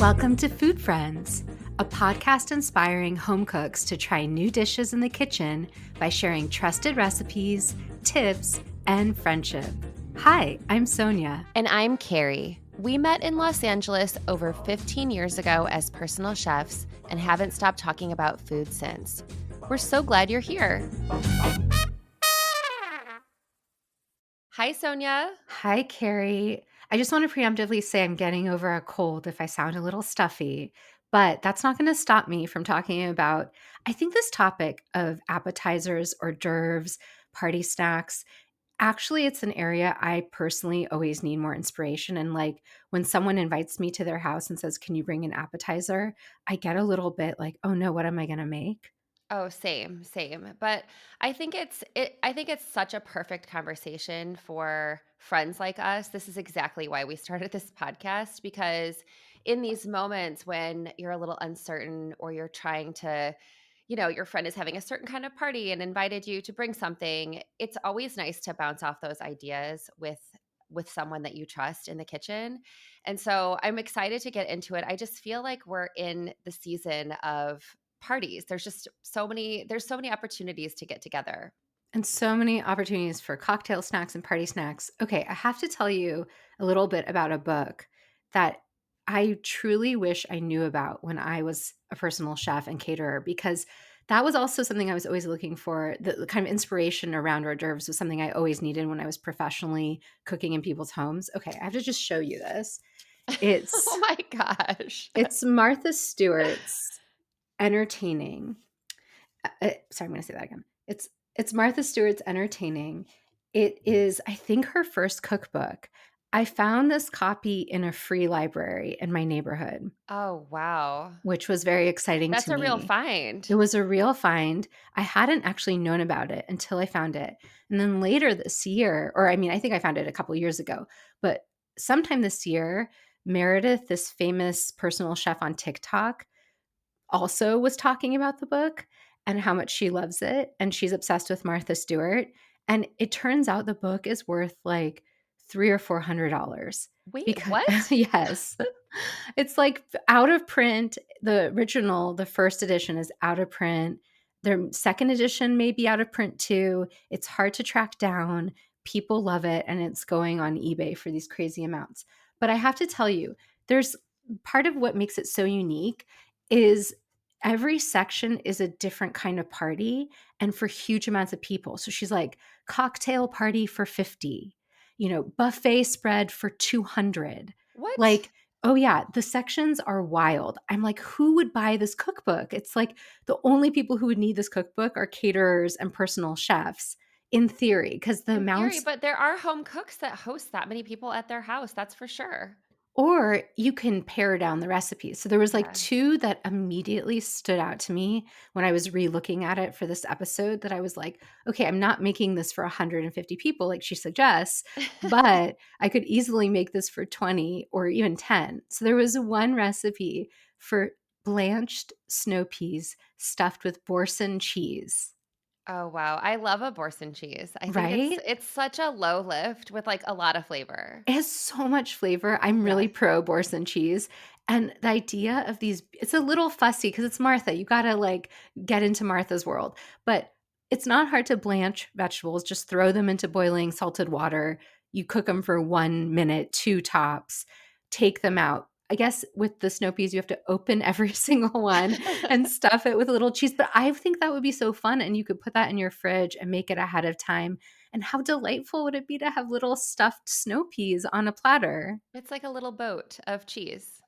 Welcome to Food Friends, a podcast inspiring home cooks to try new dishes in the kitchen by sharing trusted recipes, tips, and friendship. Hi, I'm Sonia. And I'm Carrie. We met in Los Angeles over 15 years ago as personal chefs and haven't stopped talking about food since. We're so glad you're here. Hi, Sonia. Hi, Carrie. I just want to preemptively say I'm getting over a cold if I sound a little stuffy, but that's not going to stop me from talking about, I think, this topic of appetizers, hors d'oeuvres, party snacks. Actually, it's an area I personally always need more inspiration. And like when someone invites me to their house and says, "Can you bring an appetizer?" I get a little bit like, "Oh no, what am I going to make?" Oh, same. But I think it's such a perfect conversation for friends like us. This is exactly why we started this podcast, because in these moments when you're a little uncertain or you're trying to, your friend is having a certain kind of party and invited you to bring something, it's always nice to bounce off those ideas with someone that you trust in the kitchen. And so I'm excited to get into it. I just feel like we're in the season of parties. There's so many opportunities to get together. And so many opportunities for cocktail snacks and party snacks. Okay, I have to tell you a little bit about a book that I truly wish I knew about when I was a personal chef and caterer, because that was also something I was always looking for. The kind of inspiration around hors d'oeuvres was something I always needed when I was professionally cooking in people's homes. Okay, I have to just show you this. Oh It's my gosh. it's Martha Stewart's Entertaining. Sorry, I'm going to say that again. It's Martha Stewart's Entertaining. It is, I think, her first cookbook. I found this copy in a free library in my neighborhood, Oh, wow. which was very exciting That's to a real me. find. It was a real find. I hadn't actually known about it until I found it. And then later this year, or I mean, I think I found it a couple years ago, but sometime this year, Meredith, this famous personal chef on TikTok, also was talking about the book and how much she loves it, and she's obsessed with Martha Stewart. And it turns out the book is worth like $300 or $400 Wait, because what? yes, it's like out of print. The original, the first edition, is out of print. Their second edition may be out of print too. It's hard to track down. People love it, and it's going on eBay for these crazy amounts. But I have to tell you, there's part of what makes it so unique is every section is a different kind of party and for huge amounts of people. So she's like, cocktail party for 50, buffet spread for 200. What? Like, oh yeah, the sections are wild. I'm like, who would buy this cookbook? It's like the only people who would need this cookbook are caterers and personal chefs in theory, because the In theory, amounts. but there are home cooks that host that many people at their house, that's for sure. Or you can pare down the recipes. So there was like Yeah. 2 that immediately stood out to me when I was re-looking at it for this episode, that I was like, "Okay, I'm not making this for 150 people like she suggests, but I could easily make this for 20 or even 10." So there was one recipe for blanched snow peas stuffed with Boursin cheese, Oh, wow. I love a Boursin cheese. I think it's right? it's such a low lift with, like, a lot of flavor. It has so much flavor. I'm really Yes. pro Boursin cheese. And the idea of these, it's a little fussy because it's Martha. You got to like get into Martha's world. But it's not hard to blanch vegetables. Just throw them into boiling salted water. You cook them for 1 minute, 2 tops, take them out. I guess with the snow peas, you have to open every single one and stuff it with a little cheese. But I think that would be so fun. And you could put that in your fridge and make it ahead of time. And how delightful would it be to have little stuffed snow peas on a platter? It's like a little boat of cheese.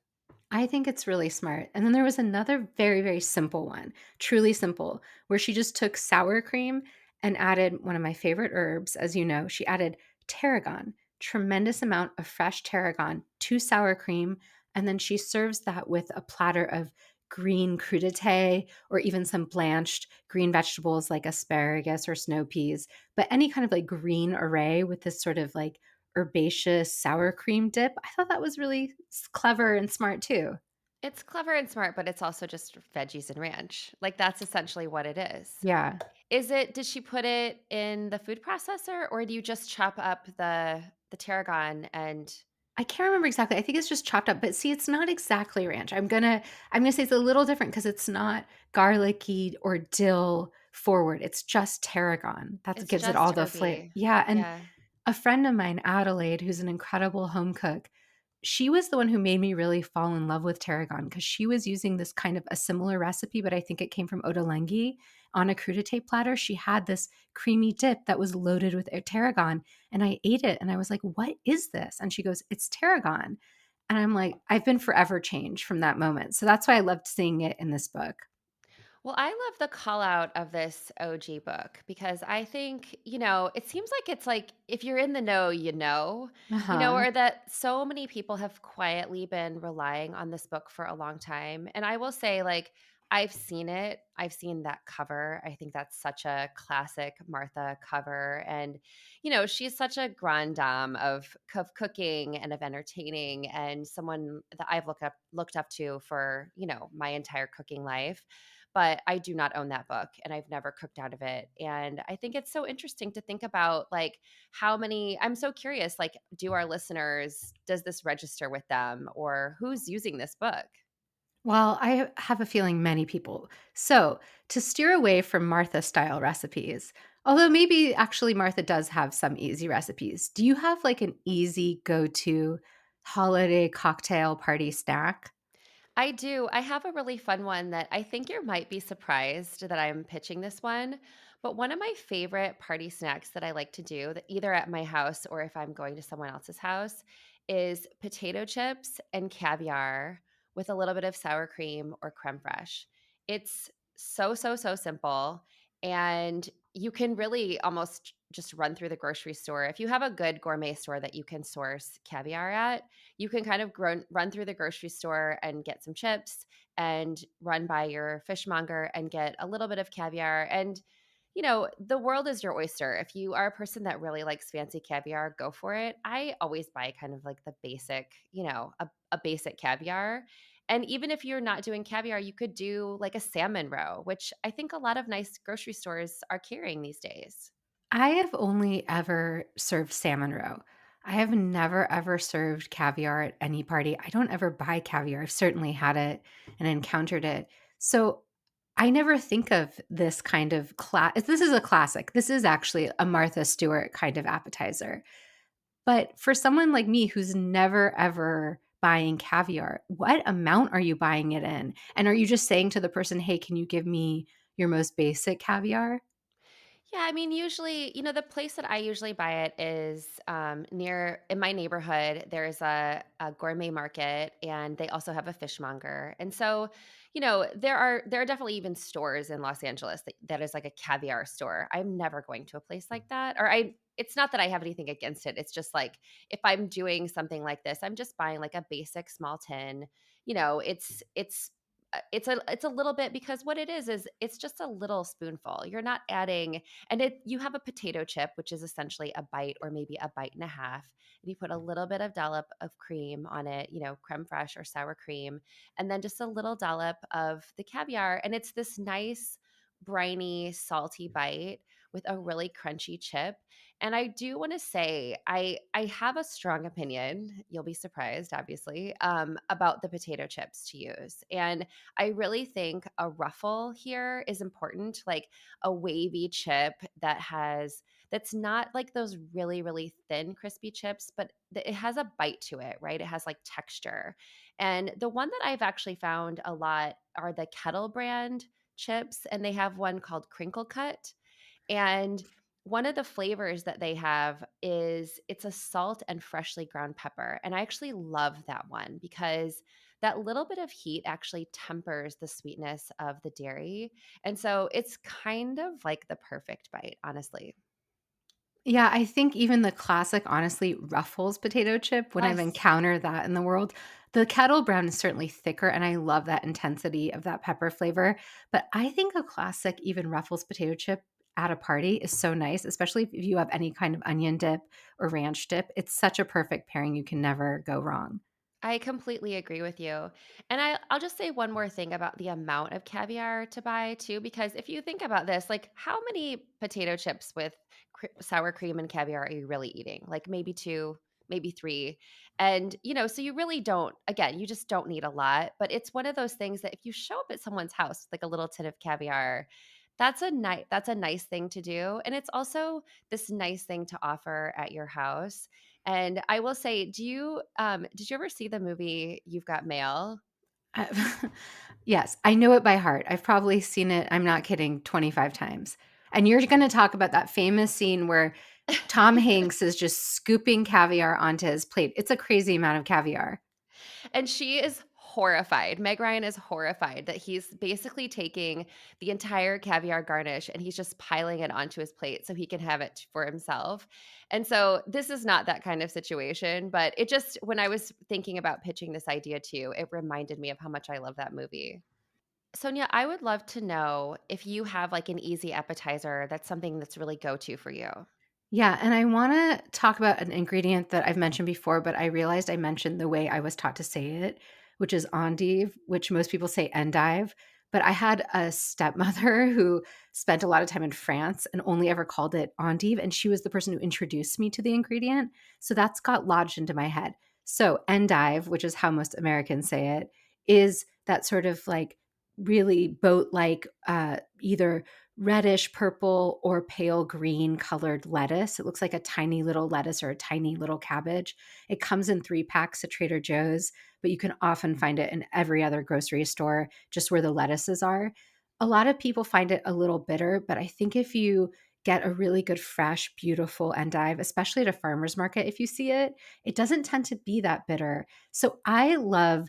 I think it's really smart. And then there was another very, very simple one, truly simple, where she just took sour cream and added one of my favorite herbs. As you know, she added tarragon, tremendous amount of fresh tarragon to sour cream. And then she serves that with a platter of green crudité or even some blanched green vegetables like asparagus or snow peas, but any kind of like green array with this sort of like herbaceous sour cream dip. I thought that was really clever and smart too. It's clever and smart, but it's also just veggies and ranch. Like, that's essentially what it is. Yeah. Did she put it in the food processor, or do you just chop up the tarragon and I can't remember exactly. I think it's just chopped up, but see, it's not exactly ranch. I'm gonna say it's a little different because it's not garlicky or dill forward. It's just tarragon. That It's gives it all just the flavor. herby. Yeah, and Yeah. a friend of mine, Adelaide, who's an incredible home cook, she was the one who made me really fall in love with tarragon because she was using this kind of a similar recipe, but I think it came from Ottolenghi on a crudité platter. She had this creamy dip that was loaded with tarragon, and I ate it and I was like, "What is this?" And she goes, "It's tarragon." And I'm like, I've been forever changed from that moment. So that's why I loved seeing it in this book. Well, I love the call out of this OG book because I think, it seems like it's like if you're in the know, Uh-huh. or that so many people have quietly been relying on this book for a long time. And I will say, like, I've seen it. I've seen that cover. I think that's such a classic Martha cover. And, she's such a grande dame of cooking and of entertaining and someone that I've looked up to for, my entire cooking life, but I do not own that book and I've never cooked out of it. And I think it's so interesting to think about like how many I'm so curious, like, do our listeners, does this register with them or who's using this book? Well, I have a feeling many people. So, to steer away from Martha style recipes, although maybe actually Martha does have some easy recipes, do you have like an easy go to holiday cocktail party snack? I do. I have a really fun one that I think you might be surprised that I'm pitching this one. But one of my favorite party snacks that I like to do, that either at my house or if I'm going to someone else's house, is potato chips and caviar with a little bit of sour cream or creme fraiche. It's so, so, so simple. And you can really almost just run through the grocery store. If you have a good gourmet store that you can source caviar at, you can kind of run through the grocery store and get some chips and run by your fishmonger and get a little bit of caviar. And, the world is your oyster. If you are a person that really likes fancy caviar, go for it. I always buy kind of like the basic, a basic caviar. And even if you're not doing caviar, you could do like a salmon roe, which I think a lot of nice grocery stores are carrying these days. I have only ever served salmon roe. I have never ever served caviar at any party. I don't ever buy caviar. I've certainly had it and encountered it. So I never think of this kind of class. This is a classic. This is actually a Martha Stewart kind of appetizer. But for someone like me who's never ever buying caviar, what amount are you buying it in? And are you just saying to the person, "Hey, can you give me your most basic caviar?" Yeah, I mean, usually, the place that I usually buy it is near in my neighborhood. There's a gourmet market, and they also have a fishmonger. And so, there are definitely even stores in Los Angeles that is like a caviar store. I'm never going to a place like that, or I. It's not that I have anything against it. It's just like if I'm doing something like this, I'm just buying like a basic small tin. It's a little bit because what it is it's just a little spoonful. You're not adding, and you have a potato chip, which is essentially a bite or maybe a bite and a half, and you put a little bit of dollop of cream on it, creme fraiche or sour cream, and then just a little dollop of the caviar, and it's this nice briny salty bite with a really crunchy chip. And I do want to say I have a strong opinion, you'll be surprised obviously, about the potato chips to use. And I really think a ruffle here is important, like a wavy chip that's not like those really, really thin, crispy chips, but it has a bite to it, right? It has like texture. And the one that I've actually found a lot are the Kettle brand chips, and they have one called Crinkle Cut. And one of the flavors that they have is it's a salt and freshly ground pepper. And I actually love that one because that little bit of heat actually tempers the sweetness of the dairy. And so it's kind of like the perfect bite, honestly. Yeah, I think even the classic, honestly, Ruffles potato chip, when I've Yes. encountered that in the world, the Kettle Brown is certainly thicker, and I love that intensity of that pepper flavor. But I think a classic, even Ruffles potato chip at a party is so nice, especially if you have any kind of onion dip or ranch dip. It's such a perfect pairing. You can never go wrong. I completely agree with you. And I'll just say one more thing about the amount of caviar to buy too, because if you think about this, like how many potato chips with sour cream and caviar are you really eating? Like maybe two, maybe 3. And, so you really don't again, you just don't need a lot, but it's one of those things that if you show up at someone's house with like a little tin of caviar, that's a nice thing to do, and it's also this nice thing to offer at your house. And I will say, did you ever see the movie You've Got Mail? Yes, I know it by heart. I've probably seen it, I'm not kidding, 25 times. And you're gonna talk about that famous scene where Tom Hanks is just scooping caviar onto his plate. It's a crazy amount of caviar. And she is horrified. Meg Ryan is horrified that he's basically taking the entire caviar garnish and he's just piling it onto his plate so he can have it for himself. And so this is not that kind of situation, but it just when I was thinking about pitching this idea to you, it reminded me of how much I love that movie. Sonia, I would love to know if you have like an easy appetizer that's something that's really go to for you. Yeah, and I wanna talk about an ingredient that I've mentioned before, but I realized I mentioned the way I was taught to say it, which is endive, which most people say endive. But I had a stepmother who spent a lot of time in France and only ever called it endive, and she was the person who introduced me to the ingredient. So that's got lodged into my head. So endive, which is how most Americans say it, is that sort of like really boat-like, either reddish purple or pale green colored lettuce. It looks like a tiny little lettuce or a tiny little cabbage. It comes in 3 packs at Trader Joe's, but you can often find it in every other grocery store, just where the lettuces are. A lot of people find it a little bitter, but I think if you get a really good, fresh, beautiful endive, especially at a farmer's market, if you see it, it doesn't tend to be that bitter. So I love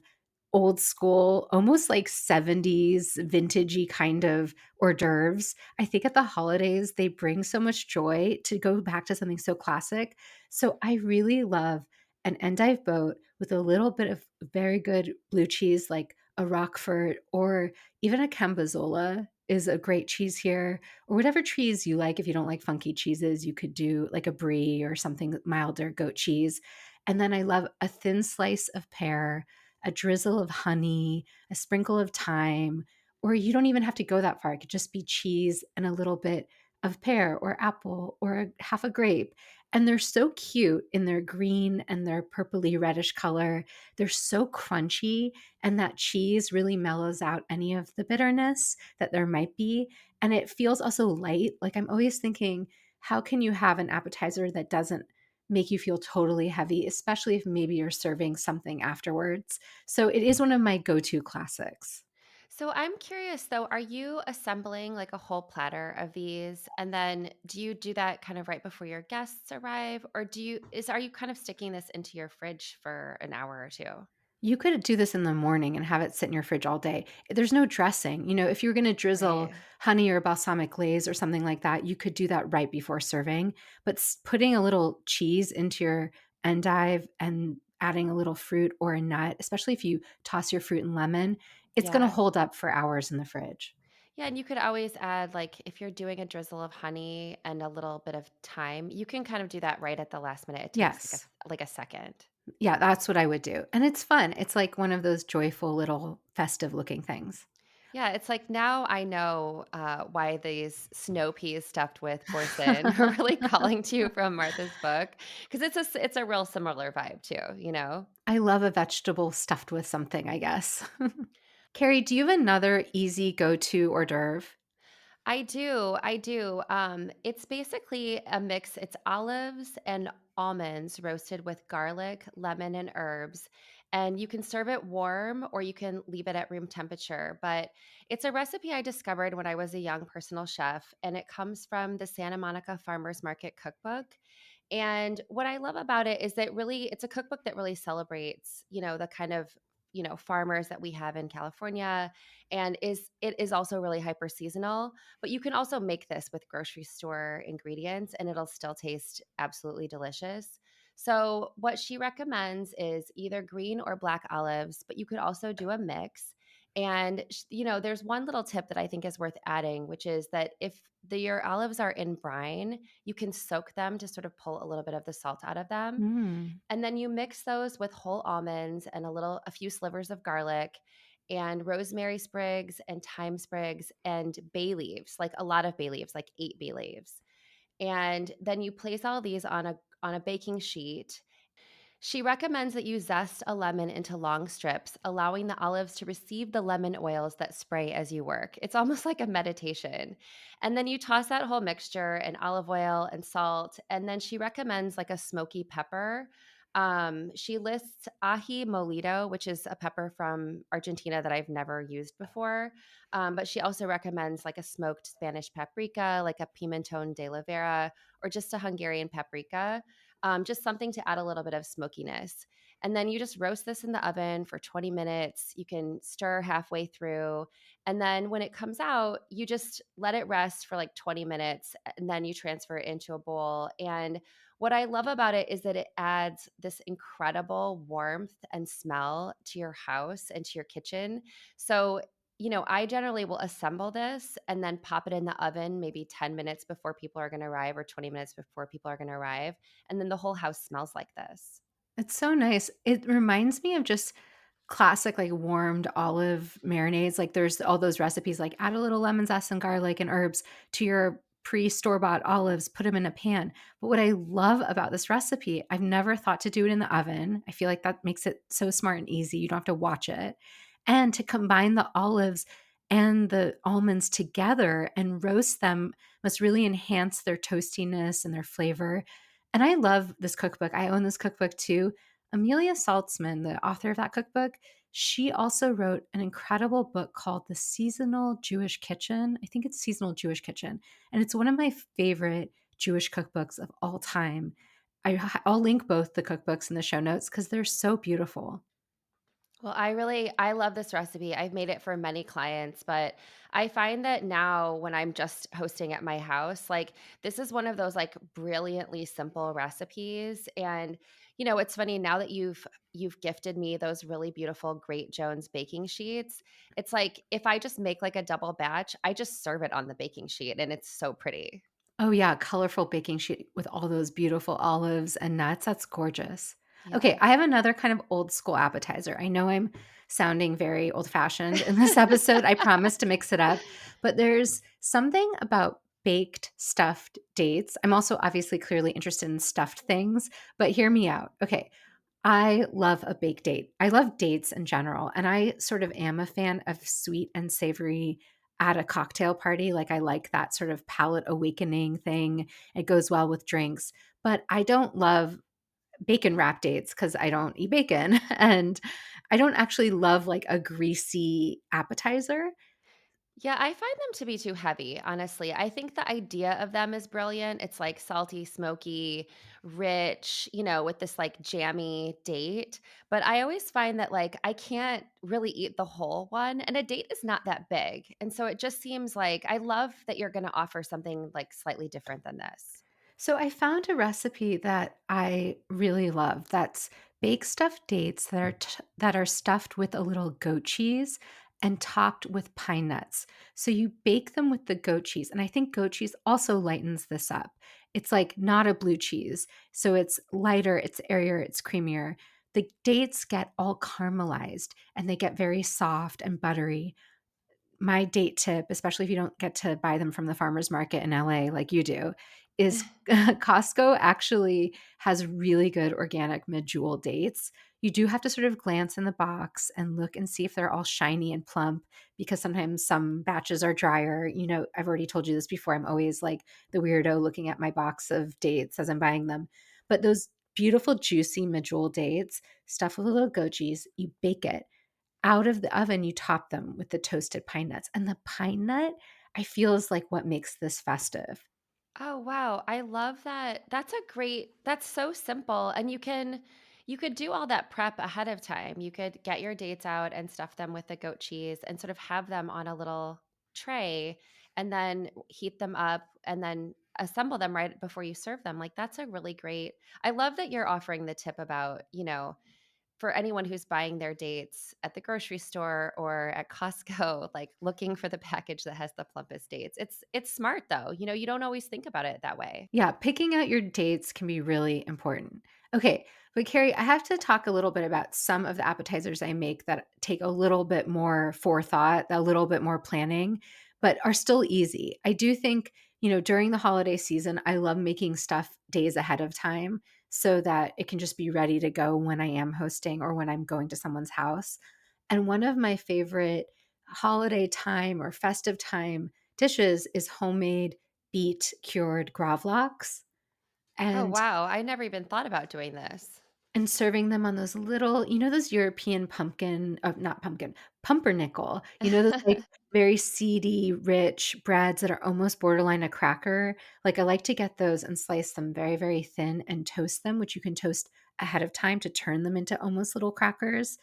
old school, almost like 70s vintagey kind of hors d'oeuvres. I think at the holidays, they bring so much joy to go back to something so classic. So I really love an endive boat with a little bit of very good blue cheese, like a Roquefort or even a Cambozola is a great cheese here, or whatever cheese you like. If you don't like funky cheeses, you could do like a brie or something milder, goat cheese. And then I love a thin slice of pear, a drizzle of honey, a sprinkle of thyme, or you don't even have to go that far. It could just be cheese and a little bit of pear or apple or half a grape. And they're so cute in their green and their purpley reddish color. They're so crunchy, and that cheese really mellows out any of the bitterness that there might be. And it feels also light. Like I'm always thinking, how can you have an appetizer that doesn't make you feel totally heavy, especially if maybe you're serving something afterwards? So it is one of my go-to classics. So I'm curious though, are you assembling like a whole platter of these and then do you do that kind of right before your guests arrive or are you kind of sticking this into your fridge for an hour or two? You could do this in the morning and have it sit in your fridge all day. There's no dressing. If you're gonna drizzle Right. honey or balsamic glaze or something like that, you could do that right before serving. But putting a little cheese into your endive and adding a little fruit or a nut, especially if you toss your fruit and lemon, it's gonna Yeah. hold up for hours in the fridge. Yeah, and you could always add like if you're doing a drizzle of honey and a little bit of thyme, you can kind of do that right at the last minute. It takes Yes. like a second. Yeah, that's what I would do. And it's fun. It's like one of those joyful little festive looking things. Yeah, it's like now I know why these snow peas stuffed with boursin are really calling to you from Martha's book because it's a real similar vibe too. I love a vegetable stuffed with something, I guess. Carrie, do you have another easy go-to hors d'oeuvre? I do, I do. It's basically a mix. It's olives and almonds roasted with garlic, lemon, and herbs. And you can serve it warm or you can leave it at room temperature. But it's a recipe I discovered when I was a young personal chef, and it comes from the Santa Monica Farmers Market Cookbook. And what I love about it is that really it's a cookbook that really celebrates, the kind of, farmers that we have in California and it is also really hyper seasonal, but you can also make this with grocery store ingredients and it'll still taste absolutely delicious. So, what she recommends is either green or black olives, but you could also do a mix. And there's one little tip that I think is worth adding, which is that if your olives are in brine, you can soak them to sort of pull a little bit of the salt out of them. Mm. And then you mix those with whole almonds and a few slivers of garlic and rosemary sprigs and thyme sprigs and bay leaves, like a lot of bay leaves, like 8 bay leaves. And then you place all these on a baking sheet She recommends that you zest a lemon into long strips, allowing the olives to receive the lemon oils that spray as you work. It's almost like a meditation. And then you toss that whole mixture in olive oil and salt. And then she recommends like a smoky pepper. She lists ají molido, which is a pepper from Argentina that I've never used before. But she also recommends like a smoked Spanish paprika, like a pimenton de la Vera, or just a Hungarian paprika, just something to add a little bit of smokiness. And then you just roast this in the oven for 20 minutes. You can stir halfway through. And then when it comes out, you just let it rest for like 20 minutes and then you transfer it into a bowl. And what I love about it is that it adds this incredible warmth and smell to your house and to your kitchen. So, I generally will assemble this and then pop it in the oven maybe 10 minutes before people are going to arrive or 20 minutes before people are going to arrive, and then the whole house smells like this. It's so nice. It reminds me of just classic, like, warmed olive marinades. Like, there's all those recipes, like, add a little lemon zest and garlic and herbs to your pre-store-bought olives, put them in a pan. But what I love about this recipe, I've never thought to do it in the oven. I feel like that makes it so smart and easy. You don't have to watch it. And to combine the olives and the almonds together and roast them must really enhance their toastiness and their flavor. And I love this cookbook. I own this cookbook too. Amelia Saltzman, the author of that cookbook, she also wrote an incredible book called The Seasonal Jewish Kitchen. I think it's Seasonal Jewish Kitchen. And it's one of my favorite Jewish cookbooks of all time. I'll link both the cookbooks in the show notes because they're so beautiful. Well, I love this recipe. I've made it for many clients, but I find that now when I'm just hosting at my house, like this is one of those like brilliantly simple recipes. And it's funny now that you've gifted me those really beautiful Great Jones baking sheets. It's like if I just make like a double batch, I just serve it on the baking sheet and it's so pretty. Oh, yeah, colorful baking sheet with all those beautiful olives and nuts. That's gorgeous. Okay, Yeah. I have another kind of old school appetizer. I know I'm sounding very old fashioned in this episode. I promise to mix it up, but there's something about baked stuffed dates. I'm also obviously clearly interested in stuffed things, but hear me out. Okay, I love a baked date. I love dates in general, and I sort of am a fan of sweet and savory at a cocktail party. Like, I like that sort of palate awakening thing. It goes well with drinks, but I don't love bacon wrap dates because I don't eat bacon, and I don't actually love, like, a greasy appetizer. Yeah, I find them to be too heavy, honestly. I think the idea of them is brilliant. It's like salty, smoky, rich, with this like jammy date. But I always find that like I can't really eat the whole one. And a date is not that big. And so it just seems like I love that you're going to offer something like slightly different than this. So I found a recipe that I really love. That's baked stuffed dates that are stuffed with a little goat cheese and topped with pine nuts. So you bake them with the goat cheese, and I think goat cheese also lightens this up. It's like not a blue cheese, so it's lighter, it's airier, it's creamier. The dates get all caramelized and they get very soft and buttery. My date tip, especially if you don't get to buy them from the farmer's market in LA like you do, is Costco actually has really good organic medjool dates. You do have to sort of glance in the box and look and see if they're all shiny and plump because sometimes some batches are drier. I've already told you this before. I'm always like the weirdo looking at my box of dates as I'm buying them. But those beautiful, juicy medjool dates, stuffed with a little goat cheese, you bake it out of the oven, you top them with the toasted pine nuts, and the pine nut, I feel, is like what makes this festive. Oh, wow. I love that. That's so simple. And you could do all that prep ahead of time. You could get your dates out and stuff them with the goat cheese and sort of have them on a little tray and then heat them up and then assemble them right before you serve them. Like that's a really great. I love that you're offering the tip about, for anyone who's buying their dates at the grocery store or at Costco, like looking for the package that has the plumpest dates. It's smart though. You don't always think about it that way. Yeah, picking out your dates can be really important. Okay, but Carrie, I have to talk a little bit about some of the appetizers I make that take a little bit more forethought, a little bit more planning, but are still easy. I do think, during the holiday season, I love making stuff days ahead of time. so that it can just be ready to go when I am hosting or when I'm going to someone's house. And one of my favorite holiday time or festive time dishes is homemade beet cured gravlax. Oh, And wow. I never even thought about doing this. serving them on those little, those European pumpkin, not pumpkin, pumpernickel, those, like, very seedy, rich breads that are almost borderline a cracker? Like, I like to get those and slice them very, very thin and toast them, which you can toast ahead of time to turn them into almost little crackers,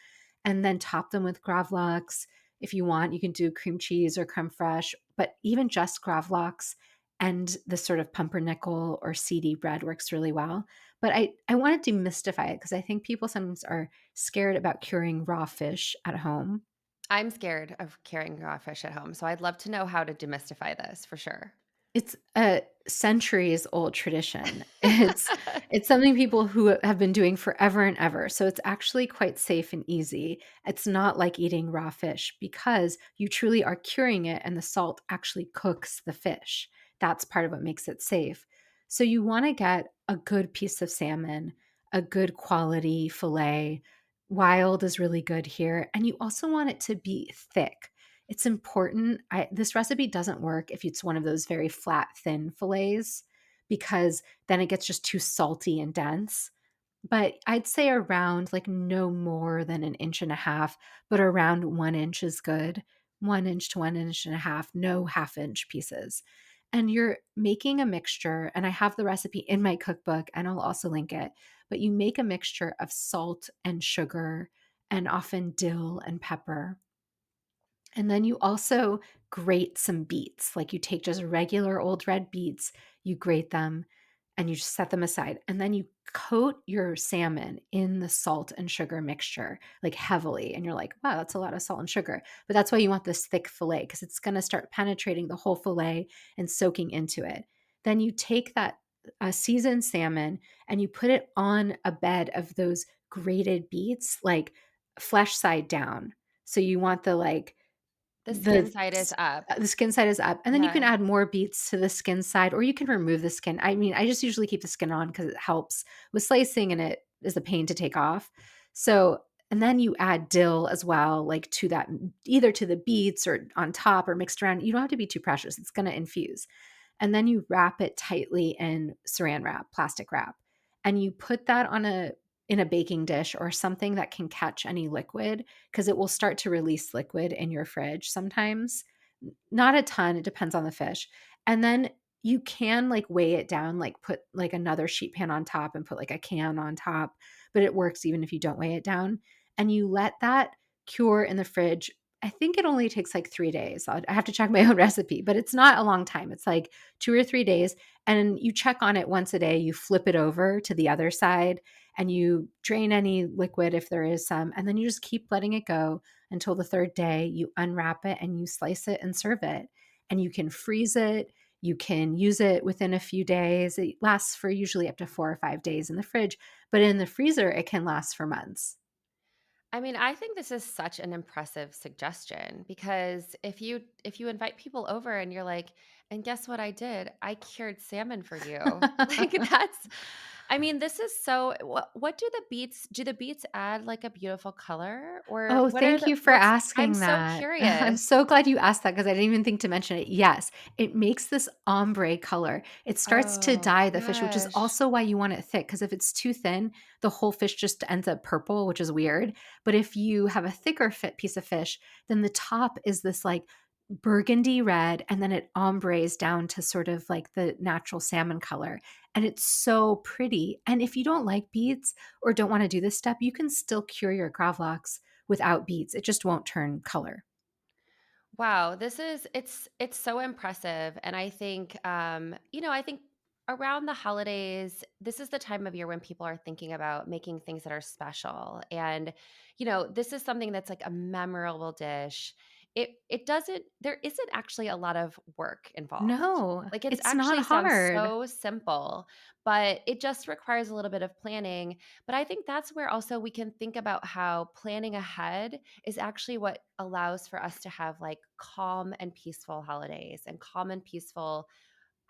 and then top them with gravlax. If you want, you can do cream cheese or creme fraiche, but even just gravlax and the sort of pumpernickel or seedy bread works really well. But I wanna demystify it because I think people sometimes are scared about curing raw fish at home. I'm scared of carrying raw fish at home, so I'd love to know how to demystify this for sure. It's a centuries-old tradition. It's something people who have been doing forever and ever, so it's actually quite safe and easy. It's not like eating raw fish because you truly are curing it and the salt actually cooks the fish. That's part of what makes it safe. So you wanna get a good piece of salmon, a good quality fillet. Wild is really good here, and you also want it to be thick. It's important. This recipe doesn't work if it's one of those very flat, thin fillets because then it gets just too salty and dense. But I'd say around like no more than an inch and a half, but around 1 inch is good. 1 inch to 1 inch and a half, no half-inch pieces. And you're making a mixture, and I have the recipe in my cookbook and I'll also link it. But you make a mixture of salt and sugar and often dill and pepper, and then you also grate some beets. Like you take just regular old red beets, you grate them and you just set them aside. And then you coat your salmon in the salt and sugar mixture, like heavily. And you're like, wow, that's a lot of salt and sugar. But that's why you want this thick fillet because it's going to start penetrating the whole fillet and soaking into it. Then you take that seasoned salmon and you put it on a bed of those grated beets, like flesh side down. So you want The the skin side is s up. the skin side is up, and then you can Yeah. add more beets to the skin side, or you can remove the skin. I mean, I just usually keep the skin on because it helps with slicing and it is a pain to take off. So and then you add dill as well, like, to that either to the beets or on top or mixed around. You don't have to be too precious, it's gonna infuse. And then you wrap it tightly in Saran wrap, plastic wrap, and you put that on a in a baking dish or something that can catch any liquid because it will start to release liquid in your fridge sometimes. Not a ton, it depends on the fish. And then you can, like, weigh it down, like, put, like, another sheet pan on top and put, like, a can on top, but it works even if you don't weigh it down, and you let that cure in the fridge. I think it only takes, like, 3 days. I have to check my own recipe, but it's not a long time. It's, like, 2 or 3 days, and you check on it once a day. You flip it over to the other side, and you drain any liquid if there is some, and then you just keep letting it go until the 3rd day. You unwrap it and you slice it and serve it. And you can freeze it. You can use it within a few days. It lasts for usually up to 4 or 5 days in the fridge, but in the freezer, it can last for months. I mean, I think this is such an impressive suggestion because if you invite people over and you're like, "And guess what I did? I cured salmon for you." Like that's I mean, this is so what do the beets add like a beautiful color or Oh, what are thank the you for what's I'm asking so that. I'm curious. so glad you asked that because I didn't even think to mention it. Yes, it makes this ombre color. It starts to Oh dye the fish, which is gosh. also why you want it thick, because if it's too thin, the whole fish just ends up purple, which is weird. But if you have a thicker fit piece of fish, then the top is this like burgundy red, and then it ombres down to sort of like the natural salmon color. And it's so pretty. And if you don't like beets or don't want to do this step, you can still cure your gravlax without beets. It just won't turn color. Wow, this is it's so impressive and I think I think around the holidays, this is the time of year when people are thinking about making things that are special and this is something that's like a memorable dish. It doesn't there isn't actually a lot of work involved. No, Like it's it's not actually sounds hard. so simple, but it just requires a little bit of planning. But I think that's where also we can think about how planning ahead is actually what allows for us to have like calm and peaceful holidays and calm and peaceful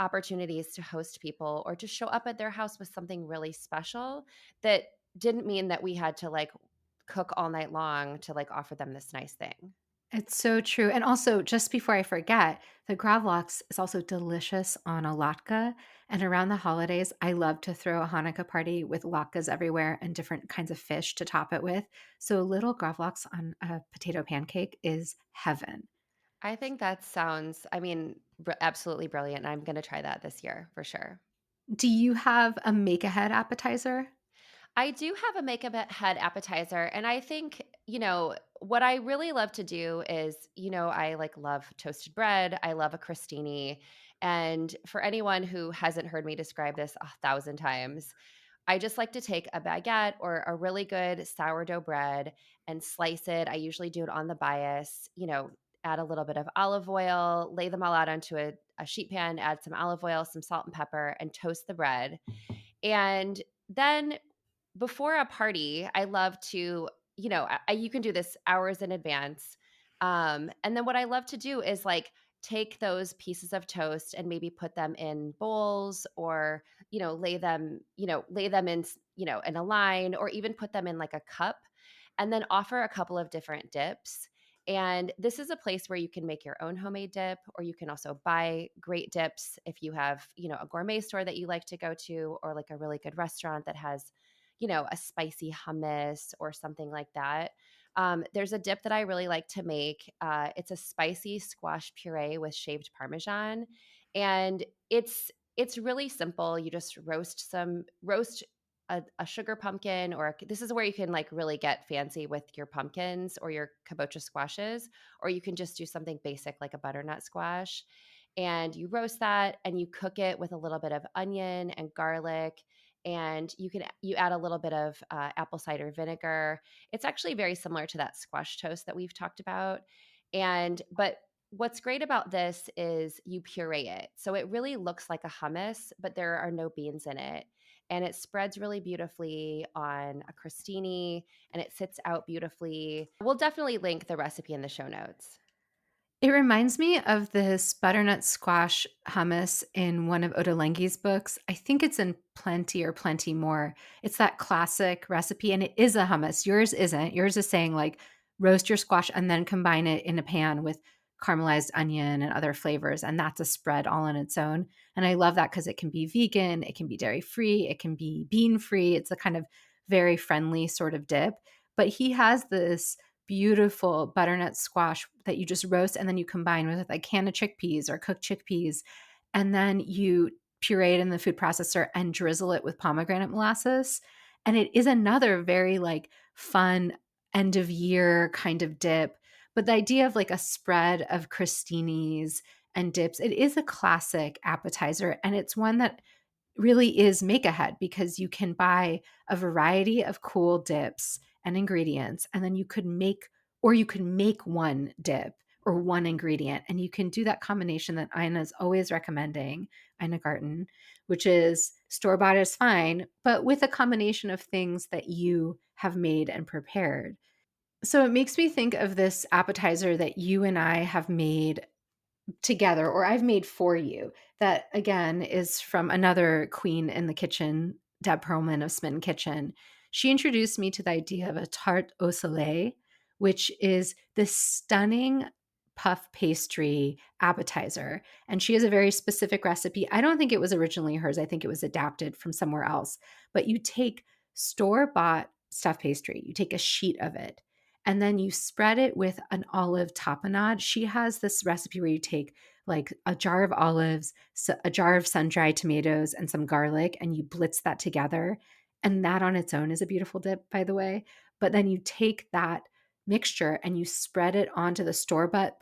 opportunities to host people or to show up at their house with something really special that didn't mean that we had to like cook all night long to like offer them this nice thing. It's so true, and also, just before I forget, the gravlax is also delicious on a latke, and around the holidays, I love to throw a Hanukkah party with latkes everywhere and different kinds of fish to top it with, so a little gravlax on a potato pancake is heaven. I think that sounds, I mean, absolutely brilliant. I'm going to try that this year for sure. Do you have a make-ahead appetizer? I do have a makeup head appetizer, and I think, what I really love to do is, I like love toasted bread. I love a crostini. And for anyone who hasn't heard me describe this 1,000 times, I just like to take a baguette or a really good sourdough bread and slice it. I usually do it on the bias, add a little bit of olive oil, lay them all out onto a sheet pan, add some olive oil, some salt and pepper, and toast the bread. And then before a party, I love to, you can do this hours in advance. And then what I love to do is like take those pieces of toast and maybe put them in bowls or, lay them in, in a line or even put them in like a cup and then offer a couple of different dips. And this is a place where you can make your own homemade dip, or you can also buy great dips if you have, a gourmet store that you like to go to, or like a really good restaurant that has, a spicy hummus or something like that. There's a dip that I really like to make. It's a spicy squash puree with shaved Parmesan, and it's really simple. You just roast a sugar pumpkin, or this is where you can like really get fancy with your pumpkins or your kabocha squashes, or you can just do something basic like a butternut squash. And you roast that and you cook it with a little bit of onion and garlic, and you add a little bit of apple cider vinegar. It's actually very similar to that squash toast that we've talked about. And but what's great about this is you puree it, so it really looks like a hummus, but there are no beans in it, and it spreads really beautifully on a crostini, and it sits out beautifully. We'll definitely link the recipe in the show notes. It reminds me of this butternut squash hummus in one of Ottolenghi's books. I think it's in Plenty or Plenty More. It's that classic recipe, and it is a hummus. Yours isn't. Yours is saying, like, roast your squash and then combine it in a pan with caramelized onion and other flavors, and that's a spread all on its own. And I love that because it can be vegan, it can be dairy-free, it can be bean-free. It's a kind of very friendly sort of dip. But he has this beautiful butternut squash that you just roast and then you combine with like canned chickpeas or cooked chickpeas. And then you puree it in the food processor and drizzle it with pomegranate molasses. And it is another very like fun end of year kind of dip. But the idea of like a spread of crostinis and dips, it is a classic appetizer. And it's one that really is make ahead because you can buy a variety of cool dips and ingredients, and then you could make one dip or one ingredient, and you can do that combination that Ina's always recommending, Ina Garten, which is store bought is fine, but with a combination of things that you have made and prepared. So it makes me think of this appetizer that you and I have made together, or I've made for you, that again is from another queen in the kitchen, Deb Perlman of Smitten Kitchen. She introduced me to the idea of a tarte au soleil, which is this stunning puff pastry appetizer. And she has a very specific recipe. I don't think it was originally hers. I think it was adapted from somewhere else. But you take store-bought stuffed pastry, you take a sheet of it, and then you spread it with an olive tapenade. She has this recipe where you take like a jar of olives, a jar of sun-dried tomatoes, and some garlic, and you blitz that together. And that on its own is a beautiful dip, by the way. But then you take that mixture and you spread it onto the store-bought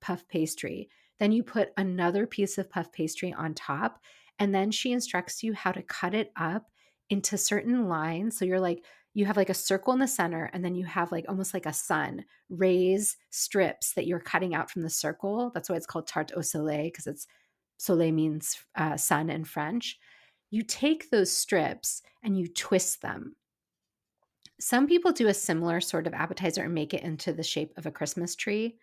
puff pastry. Then you put another piece of puff pastry on top, and then she instructs you how to cut it up into certain lines. So you have like a circle in the center, and then you have like almost like a sun rays strips that you're cutting out from the circle. That's why it's called tarte au soleil, because it's soleil means sun in French. You take those strips and you twist them. Some people do a similar sort of appetizer and make it into the shape of a Christmas tree.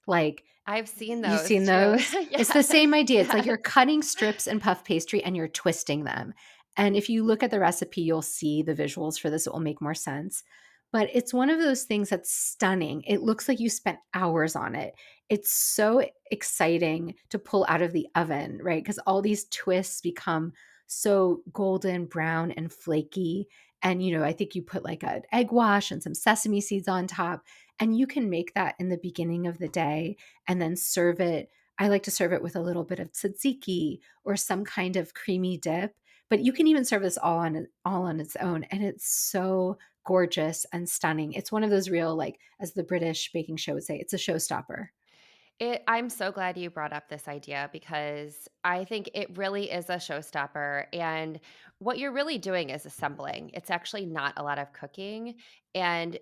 Like, I've seen you've those seen too. those? It's the Yes, same idea. It's like yes. you're cutting strips in puff pastry and you're twisting them. And if you look at the recipe, you'll see the visuals for this. It will make more sense. But it's one of those things that's stunning. It looks like you spent hours on it. It's so exciting to pull out of the oven, right? Because all these twists become so golden brown and flaky. And, I think you put like an egg wash and some sesame seeds on top. And you can make that in the beginning of the day and then serve it. I like to serve it with a little bit of tzatziki or some kind of creamy dip. But you can even serve this all on its own, and it's so gorgeous and stunning. It's one of those real, like, as the British baking show would say, it's a showstopper. I'm so glad you brought up this idea because I think it really is a showstopper. And what you're really doing is assembling. It's actually not a lot of cooking. And,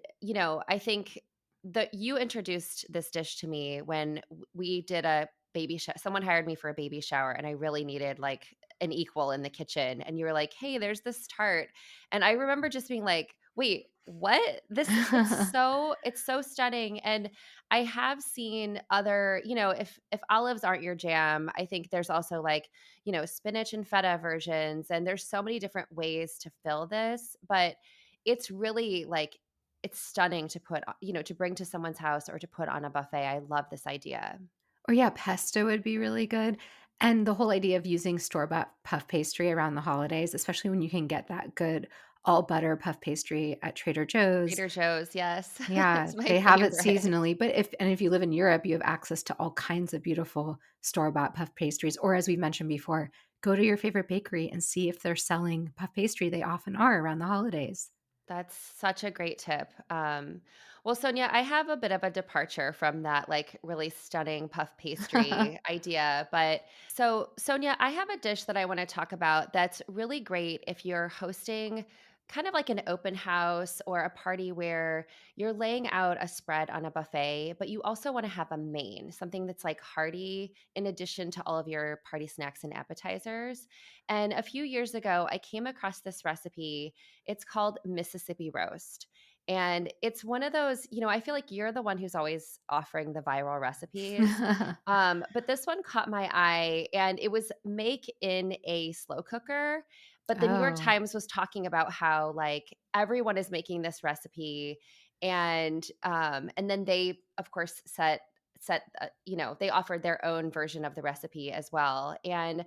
I think that you introduced this dish to me when we did a baby shower. Someone hired me for a baby shower, and I really needed like an equal in the kitchen. And you were like, hey, there's this tart. And I remember just being like, wait, what? It's so stunning. And I have seen other, if olives aren't your jam, I think there's also like, spinach and feta versions, and there's so many different ways to fill this, but it's really like it's stunning to put, to bring to someone's house or to put on a buffet. I love this idea. Or yeah, pesto would be really good. And the whole idea of using store-bought puff pastry around the holidays, especially when you can get that good all butter puff pastry at Trader Joe's. Trader Joe's, yes. Yeah, It's my they have it favorite. seasonally, but if you live in Europe, you have access to all kinds of beautiful store-bought puff pastries, or as we mentioned before, go to your favorite bakery and see if they're selling puff pastry. They often are around the holidays. That's such a great tip. Well, Sonia, I have a bit of a departure from that like really stunning puff pastry idea. But so, Sonia, I have a dish that I want to talk about that's really great if you're hosting kind of like an open house or a party where you're laying out a spread on a buffet, but you also want to have a main, something that's like hearty in addition to all of your party snacks and appetizers. And a few years ago, I came across this recipe. It's called Mississippi roast. And it's one of those, I feel like you're the one who's always offering the viral recipes. But this one caught my eye, and it was make in a slow cooker. But the New York Oh. Times was talking about how like everyone is making this recipe, and then they of course they offered their own version of the recipe as well. And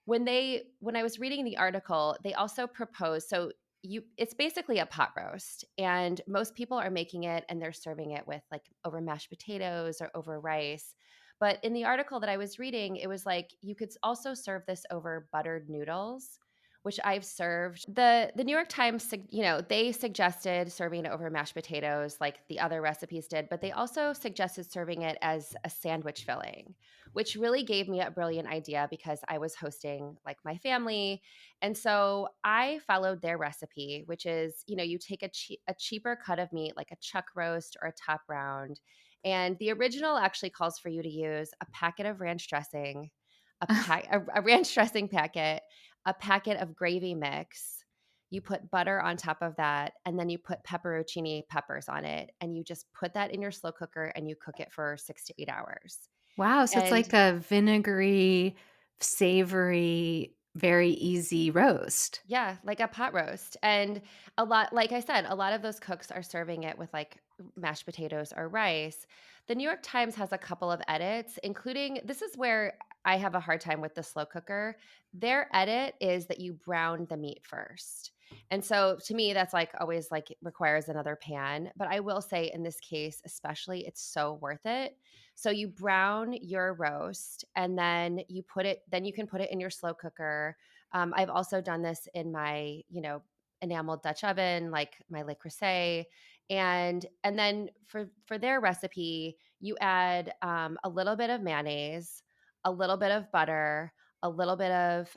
when I was reading the article, they also proposed, so you it's basically a pot roast, and most people are making it and they're serving it with like over mashed potatoes or over rice. But in the article that I was reading, it was like you could also serve this over buttered noodles, which I've served. The New York Times, they suggested serving it over mashed potatoes like the other recipes did, but they also suggested serving it as a sandwich filling, which really gave me a brilliant idea because I was hosting like my family. And so I followed their recipe, which is, you take a cheaper cut of meat, like a chuck roast or a top round. And the original actually calls for you to use a packet of ranch dressing, a ranch dressing packet, a packet of gravy mix. You put butter on top of that, and then you put pepperoncini peppers on it, and you just put that in your slow cooker and you cook it for 6 to 8 hours. Wow, so it's And like a vinegary, savory, very easy roast. yeah, like a pot roast. And like I said, a lot of those cooks are serving it with like mashed potatoes or rice. The New York Times has a couple of edits, including this is where I have a hard time with the slow cooker. Their edit is that you brown the meat first. And so to me, that's like always like it requires another pan. But I will say in this case, especially, it's so worth it. So you brown your roast and then then you can put it in your slow cooker. I've also done this in my, enameled Dutch oven, like my Le Creuset. And then for their recipe, you add a little bit of mayonnaise, a little bit of butter, a little bit of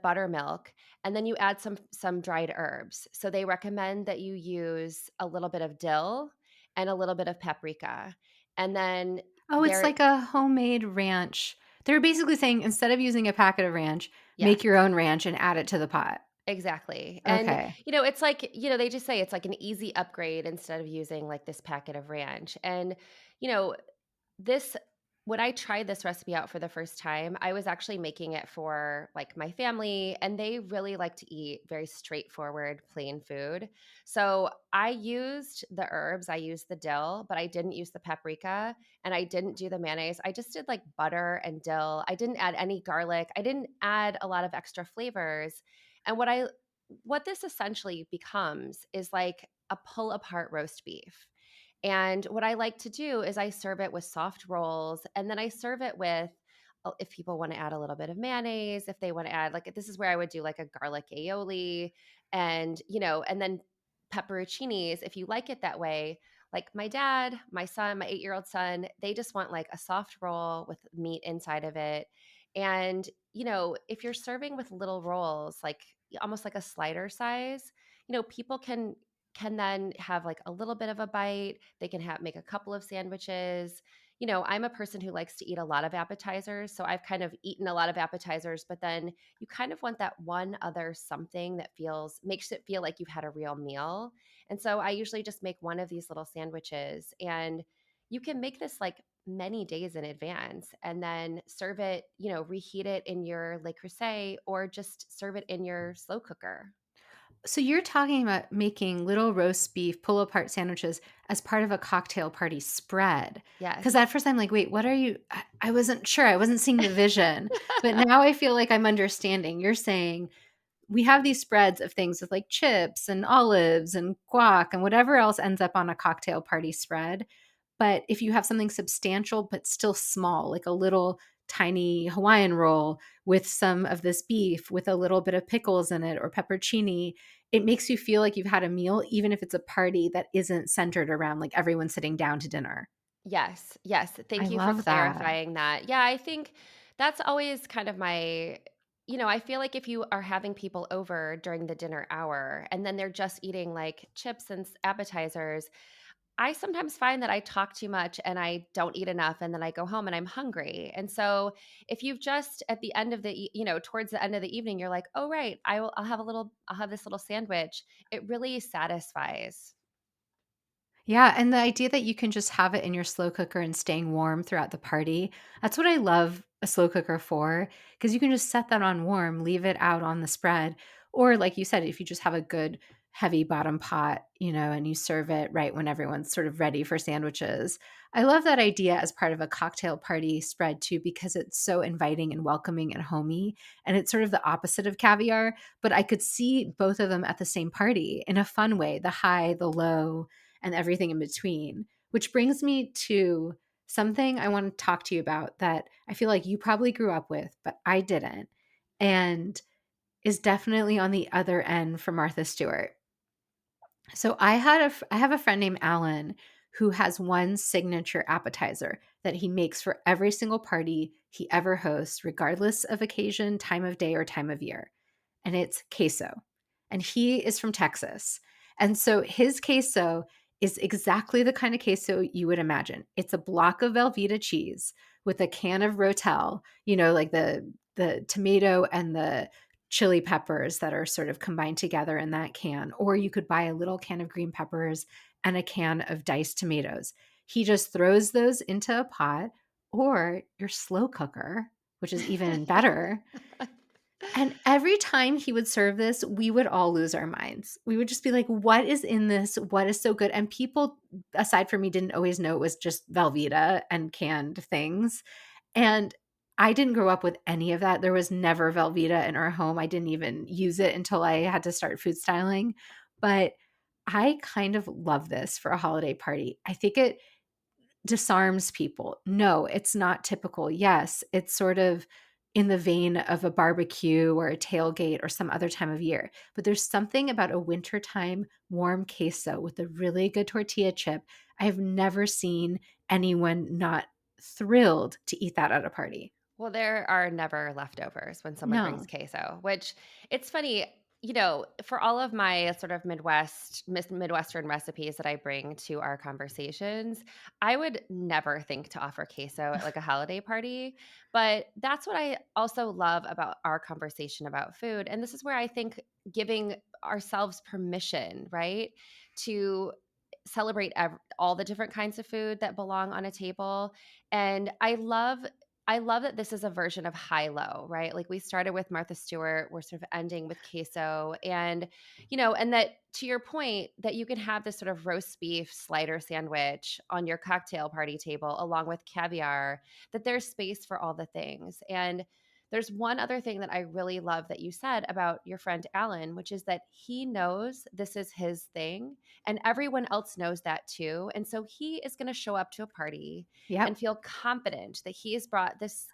buttermilk, and then you add some dried herbs. So they recommend that you use a little bit of dill and a little bit of paprika. And then Oh, it's there like a homemade ranch. They're basically saying instead of using a packet of ranch, yes. make your own ranch and add it to the pot. Exactly. And, Okay. it's like, they just say it's like an easy upgrade instead of using like this packet of ranch. And, you know, this when I tried this recipe out for the first time, I was actually making it for, like, my family, and they really like to eat very straightforward, plain food. So, I used the herbs, I used the dill, but I didn't use the paprika, and I didn't do the mayonnaise. I just did, like, butter and dill. I didn't add any garlic. I didn't add a lot of extra flavors. And what this essentially becomes is like a pull apart roast beef. And what I like to do is I serve it with soft rolls, and then I serve it with, if people want to add a little bit of mayonnaise, if they want to add, like, this is where I would do like a garlic aioli, and, and then pepperoncinis, if you like it that way. Like my dad, my son, my 8-year-old son, they just want like a soft roll with meat inside of it. And, if you're serving with little rolls, like almost like a slider size, people can then have like a little bit of a bite. They can have make a couple of sandwiches. I'm a person who likes to eat a lot of appetizers, so I've kind of eaten a lot of appetizers, but then you kind of want that one other something that feels makes it feel like you've had a real meal. And so I usually just make one of these little sandwiches, and you can make this like many days in advance and then serve it, reheat it in your Le Creuset or just serve it in your slow cooker. So you're talking about making little roast beef pull-apart sandwiches as part of a cocktail party spread. Because Yes. at first I'm like, "Wait, what are you?" I wasn't sure. I wasn't seeing the vision. But now I feel like I'm understanding. You're saying we have these spreads of things with like chips and olives and guac and whatever else ends up on a cocktail party spread. But if you have something substantial but still small, like a little tiny Hawaiian roll with some of this beef with a little bit of pickles in it or peppercini, it makes you feel like you've had a meal, even if it's a party that isn't centered around like everyone sitting down to dinner. Yes, yes. I Thank you for love that. clarifying that. Yeah, I think that's always kind of I feel like if you are having people over during the dinner hour and then they're just eating like chips and appetizers, I sometimes find that I talk too much and I don't eat enough and then I go home and I'm hungry. And so if you've just at the end of towards the end of the evening, you're like, "Oh right, I'll have this little sandwich." It really satisfies. Yeah, and the idea that you can just have it in your slow cooker and staying warm throughout the party, that's what I love a slow cooker for, because you can just set that on warm, leave it out on the spread. Or like you said, if you just have a good heavy bottom pot, and you serve it right when everyone's sort of ready for sandwiches. I love that idea as part of a cocktail party spread too, because it's so inviting and welcoming and homey. And it's sort of the opposite of caviar, but I could see both of them at the same party in a fun way, the high, the low, and everything in between. Which brings me to something I want to talk to you about that I feel like you probably grew up with, but I didn't, and is definitely on the other end for Martha Stewart. So I have a friend named Alan who has one signature appetizer that he makes for every single party he ever hosts, regardless of occasion, time of day, or time of year, and it's queso. And he is from Texas. And so his queso is exactly the kind of queso you would imagine. It's a block of Velveeta cheese with a can of Rotel, like the tomato and the chili peppers that are sort of combined together in that can. Or you could buy a little can of green peppers and a can of diced tomatoes. He just throws those into a pot or your slow cooker, which is even better, and every time he would serve this, we would all lose our minds. We would just be like, "What is in this? What is so good?" And people, aside from me, didn't always know it was just Velveeta and canned things. And I didn't grow up with any of that. There was never Velveeta in our home. I didn't even use it until I had to start food styling. But I kind of love this for a holiday party. I think it disarms people. No, it's not typical. Yes, it's sort of in the vein of a barbecue or a tailgate or some other time of year. But there's something about a wintertime warm queso with a really good tortilla chip. I've never seen anyone not thrilled to eat that at a party. Well, there are never leftovers when someone brings No. queso, which it's funny. for all of my sort of Midwestern recipes that I bring to our conversations, I would never think to offer queso at like a holiday party. But that's what I also love about our conversation about food. And this is where I think giving ourselves permission, right, to celebrate all the different kinds of food that belong on a table. And I love that this is a version of high low, right? Like we started with Martha Stewart, we're sort of ending with queso. And that to your point, that you can have this sort of roast beef slider sandwich on your cocktail party table along with caviar, that there's space for all the things. And there's one other thing that I really love that you said about your friend Alan, which is that he knows this is his thing and everyone else knows that too. And so he is going to show up to a party and Yep. feel confident that he has brought this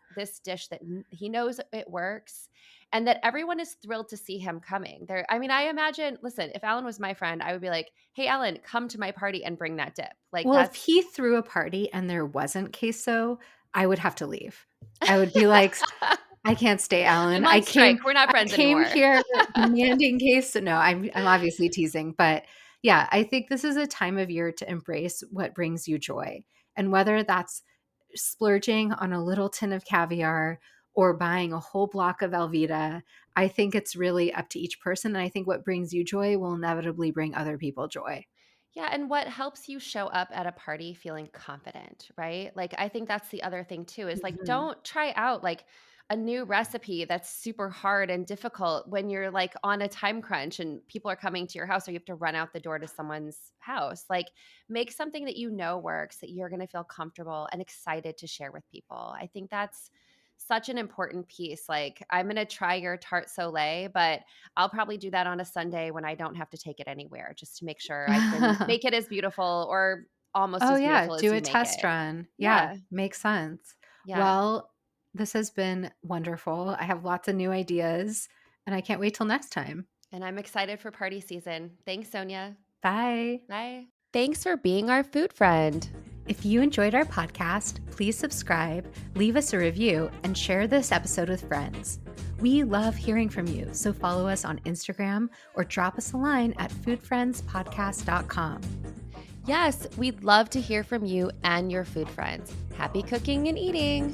dish that he knows it works and that everyone is thrilled to see him coming. I mean, I imagine, listen, if Alan was my friend, I would be like, "Hey Alan, come to my party and bring that dip." Like Well, if that's he threw a party and there wasn't queso, I would have to leave. I would be like, "I can't stay, Alan. I'm on strike. We're not I friends came anymore. here demanding queso." No, I'm obviously teasing, but yeah, I think this is a time of year to embrace what brings you joy. And whether that's splurging on a little tin of caviar or buying a whole block of Velveeta, I think it's really up to each person. And I think what brings you joy will inevitably bring other people joy. Yeah, and what helps you show up at a party feeling confident, right? Like I think that's the other thing too is like Mhm. don't try out like a new recipe that's super hard and difficult when you're like on a time crunch and people are coming to your house or you have to run out the door to someone's house. Like make something that you know works that you're going to feel comfortable and excited to share with people. I think that's such an important piece. Like I'm going to try your tart soleil, but I'll probably do that on a Sunday when I don't have to take it anywhere just to make sure I can make it as beautiful or almost Oh, as yeah, beautiful as do you a make test it. run. Yeah, Yeah. makes sense. Yeah. Well, this has been wonderful. I have lots of new ideas, and I can't wait till next time. And I'm excited for party season. Thanks, Sonia. Bye. Bye. Thanks for being our food friend. If you enjoyed our podcast, please subscribe, leave us a review, and share this episode with friends. We love hearing from you, so follow us on Instagram or drop us a line at foodfriendspodcast.com. Yes, we'd love to hear from you and your food friends. Happy cooking and eating.